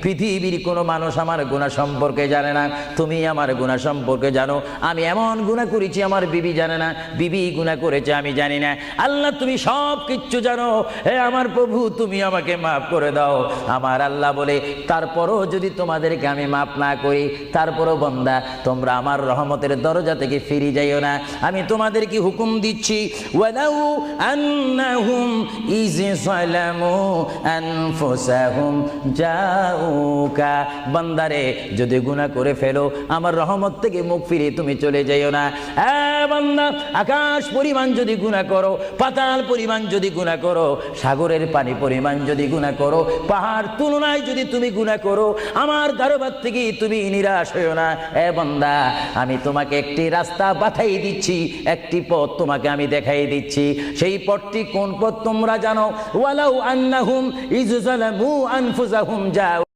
পৃথিবীর কোনো মানুষ আমার গুনাহ সম্পর্কে জানে না, তুমি আমার গুনাহ সম্পর্কে জানো। আমি এমন গুনাহ করেছি আমার বিবি জানে না, বিবি গুনাহ করেছে আমি জানি না। আল্লাহ তুমি সব কিচ্ছু জানো, হে আমার প্রভু তুমি আমাকে মাফ করে দাও। আমার আল্লাহ বলে, তারপরও যদি তোমাদেরকে আমি মাফ না করি, তারপরও বান্দা তোমরা আমার রহমতের দরজা থেকে ফিরে যাইও না। আমি তোমাদেরকে হুকুম দিচ্ছি, ওয়ালাউ আন্নাহুম ইয যালামু আনফুসাহুম জাউকা, বান্দারে যদি গুনাহ করে ফেলো আমার রহমত থেকে মুখ ফিরিয়ে তুমি চলে যাইও না। বান্দা, আকাশ পরিমাণ যদি গুনাহ করো, পাতাল পরিমাণ যদি গুনাহ করো, সাগরের পানি পরিমাণ যদি গুনাহ করো, পাহাড় তুলনায় যদি তুমি গুনাহ করো, আমার দরবার থেকে তুমি নিরাশ হইও না। বান্দা, আমি তোমাকে একটি রাস্তা বাতাই দিচ্ছি, একটি পথ তোমাকে আমি দেখাই দিচ্ছি। সেই পথটি কোন পথ তোমরা জানো? ওয়ালাউ আন্নাহুম ইয যালামু আনফুসাহুম